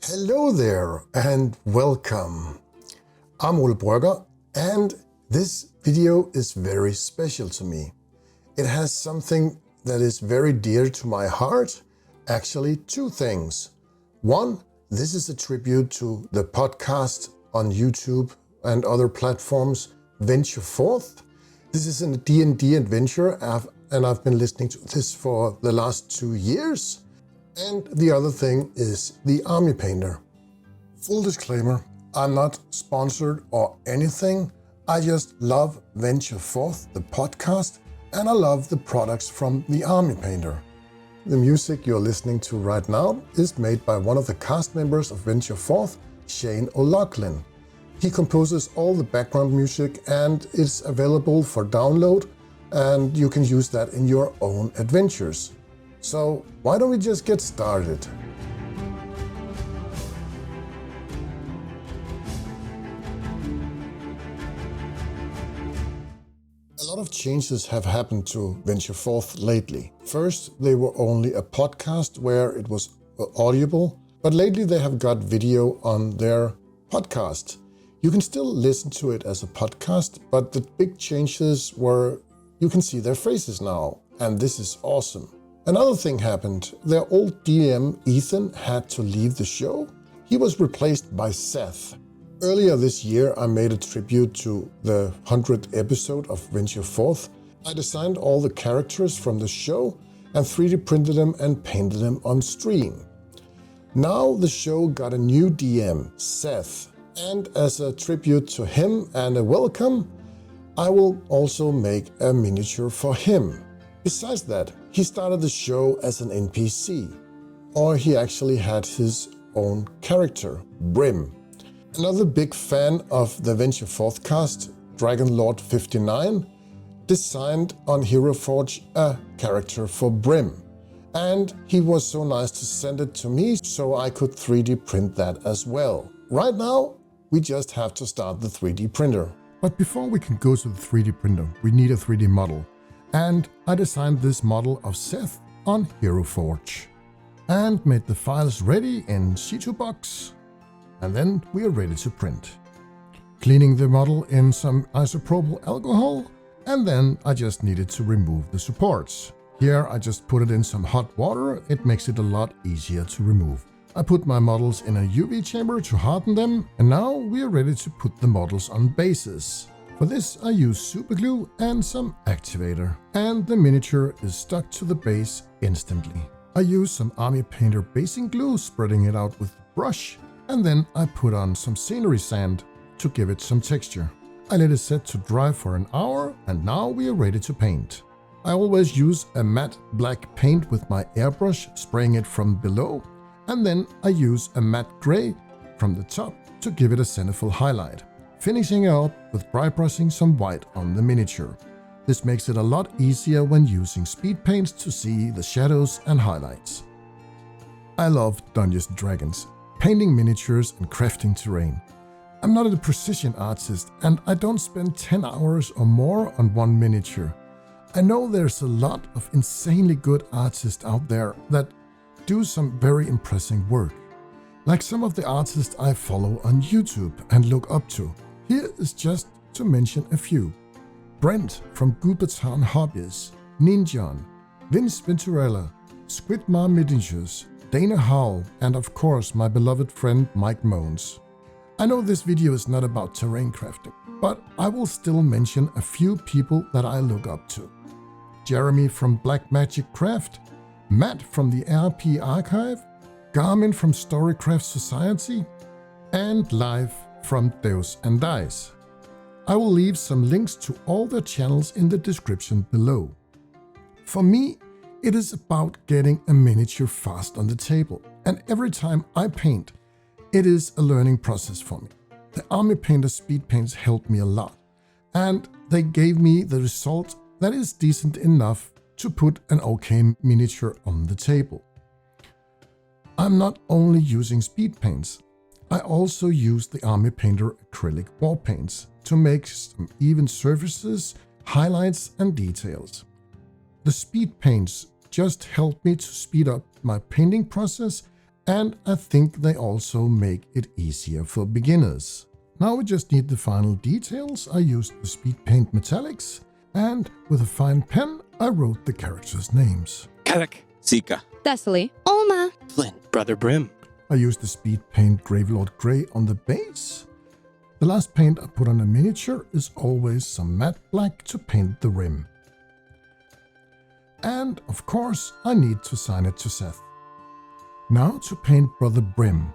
Hello there and welcome. I'm Ole Brøgger and this video is very special to me. It has something that is very dear to my heart. Actually, two things. One, this is a tribute to the podcast on YouTube and other platforms, Venture Forth. This is a D&D adventure and I've been listening to this for the last 2 years. And the other thing is the Army Painter. Full disclaimer, I'm not sponsored or anything. I just love Venture Forth, the podcast, and I love the products from the Army Painter. The music you're listening to right now is made by one of the cast members of Venture Forth, Shane O'Loughlin. He composes all the background music and it's available for download, and you can use that in your own adventures. So why don't we just get started? A lot of changes have happened to Venture Forth lately. First, they were only a podcast where it was audible, but lately they have got video on their podcast. You can still listen to it as a podcast, but the big changes were you can see their faces now, and this is awesome. Another thing happened. Their old DM, Ethan, had to leave the show. He was replaced by Seth. Earlier this year, I made a tribute to the 100th episode of Venture Forth. I designed all the characters from the show and 3D printed them and painted them on stream. Now the show got a new DM, Seth, and as a tribute to him and a welcome, I will also make a miniature for him. Besides that, he started the show as an NPC, or he actually had his own character, Brim. Another big fan of the Venture Forth cast, Dragon Lord 59, designed on Hero Forge a character for Brim. And he was so nice to send it to me so I could 3D print that as well. Right now, we just have to start the 3D printer. But before we can go to the 3D printer, we need a 3D model. And I designed this model of Seth on Hero Forge and made the files ready in C2 Box, and then we are ready to print. Cleaning the model in some isopropyl alcohol, and then I just needed to remove the supports. Here I just put it in some hot water. It makes it a lot easier to remove. I put my models in a UV chamber to harden them, and now we are ready to put the models on bases. For this I use super glue and some activator, and the miniature is stuck to the base instantly. I use some Army Painter basing glue, spreading it out with the brush, and then I put on some scenery sand to give it some texture. I let it set to dry for an hour, and now we are ready to paint. I always use a matte black paint with my airbrush, spraying it from below, and then I use a matte gray from the top to give it a centerful highlight. Finishing it up with dry brushing some white on the miniature. This makes it a lot easier when using speed paints to see the shadows and highlights. I love Dungeons & Dragons, painting miniatures and crafting terrain. I'm not a precision artist and I don't spend 10 hours or more on one miniature. I know there's a lot of insanely good artists out there that do some very impressive work, like some of the artists I follow on YouTube and look up to. Here is just to mention a few. Brent from Goobertown Hobbies, Ninjon, Vince Venturella, Squidmar Miniatures, Dana Howell, and of course my beloved friend Mike Moans. I know this video is not about terrain crafting, but I will still mention a few people that I look up to. Jeremy from Black Magic Craft, Matt from the RP Archive, Garmin from Storycraft Society, and Live from Deus and Dice. I will leave some links to all their channels in the description below. For me, it is about getting a miniature fast on the table, and every time I paint, it is a learning process for me. The Army Painter speed paints helped me a lot, and they gave me the result that is decent enough to put an okay miniature on the table. I'm not only using speed paints, I also use the Army Painter acrylic wall paints to make some even surfaces, highlights and details. The speed paints just help me to speed up my painting process And I think they also make it easier for beginners. Now we just need the final details. I used the speed paint metallics, and with a fine pen I wrote the characters' names. Kevik, Zika, Thessaly, Olma, Flint, Brother Brim. I used the speed paint Gravelord Grey on the base. The last paint I put on a miniature is always some matte black to paint the rim. And of course I need to sign it to Seth. Now to paint Brother Brim.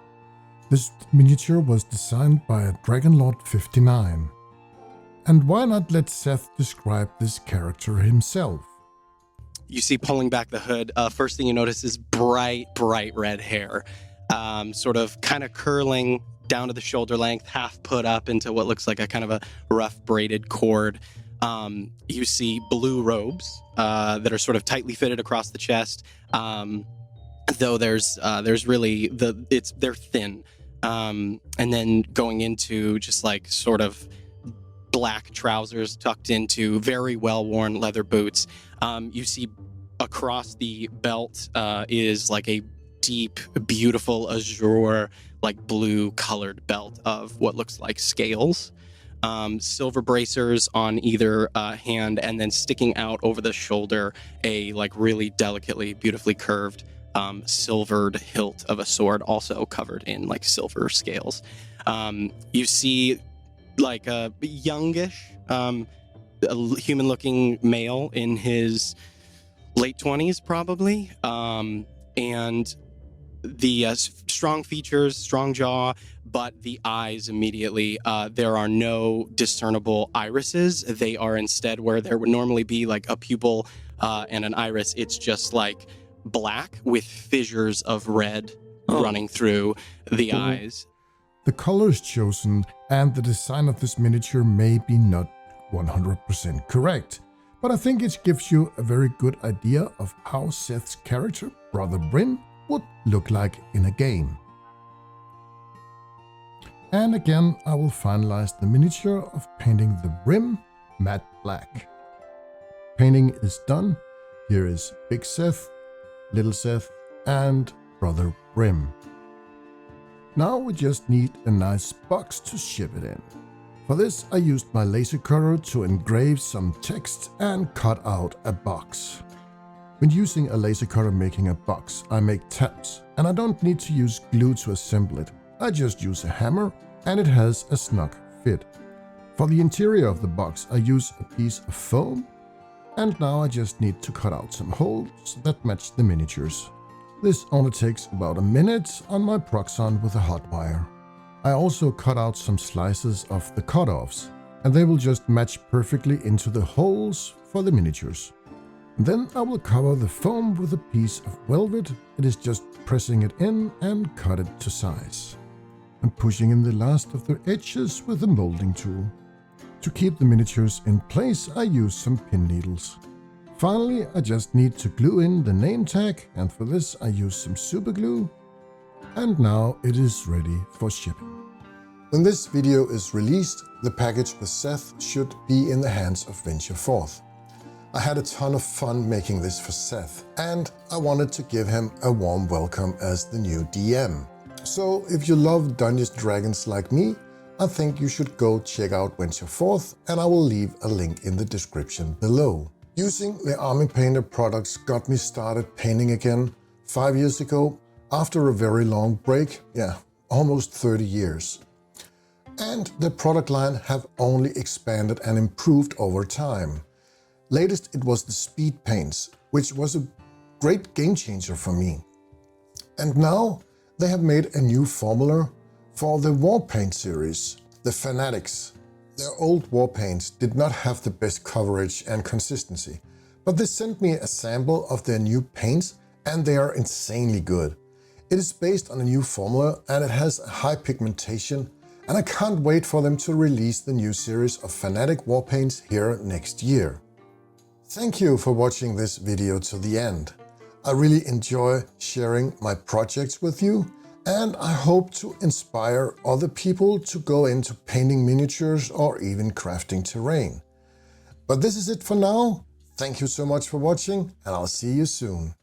This miniature was designed by a Dragonlord 59. And why not let Seth describe this character himself? You see, pulling back the hood, first thing you notice is bright red hair. Sort of kind of curling down to the shoulder length, half put up into what looks like a kind of a rough braided cord. You see blue robes that are sort of tightly fitted across the chest. Though there's really they're thin. And then going into just like sort of black trousers tucked into very well-worn leather boots. You see across the belt is like a deep, beautiful azure, like blue colored belt of what looks like scales. Silver bracers on either hand, and then sticking out over the shoulder, a like really delicately, beautifully curved silvered hilt of a sword, also covered in like silver scales. You see like a youngish, human-looking male in his late 20s, probably, and the strong features, strong jaw, but the eyes immediately, there are no discernible irises. They are instead where there would normally be like a pupil and an iris. It's just like black with fissures of red running through the eyes. The colors chosen and the design of this miniature may be not 100% correct, but I think it gives you a very good idea of how Seth's character, Brother Brim, would look like in a game. And again, I will finalize the miniature of painting the rim matte black. Painting is done. Here is Big Seth, Little Seth, and Brother Brim. Now we just need a nice box to ship it in. For this I used my laser cutter to engrave some text and cut out a box. When using a laser cutter making a box, I make tabs, and I don't need to use glue to assemble it. I just use a hammer and it has a snug fit. For the interior of the box I use a piece of foam, and now I just need to cut out some holes that match the miniatures. This only takes about a minute on my Proxxon with a hot wire. I also cut out some slices of the cutoffs, and they will just match perfectly into the holes for the miniatures. Then I will cover the foam with a piece of velvet. It is just pressing it in and cut it to size. And pushing in the last of the edges with a molding tool. To keep the miniatures in place, I use some pin needles. Finally, I just need to glue in the name tag, and for this I use some super glue. And now it is ready for shipping. When this video is released, the package with Seth should be in the hands of Venture Forth. I had a ton of fun making this for Seth, and I wanted to give him a warm welcome as the new DM. So if you love Dungeons & Dragons like me, I think you should go check out Venture Forth, and I will leave a link in the description below. Using the Army Painter products got me started painting again 5 years ago, after a very long break, almost 30 years. And the product line have only expanded and improved over time. Latest it was the speed paints, which was a great game changer for me. And now they have made a new formula for the war paint series, the Fanatics. Their old war paints did not have the best coverage and consistency, but they sent me a sample of their new paints and they are insanely good. It is based on a new formula and it has a high pigmentation, and I can't wait for them to release the new series of Fanatic war paints here next year. Thank you for watching this video to the end. I really enjoy sharing my projects with you, and I hope to inspire other people to go into painting miniatures or even crafting terrain. But this is it for now. Thank you so much for watching, and I'll see you soon.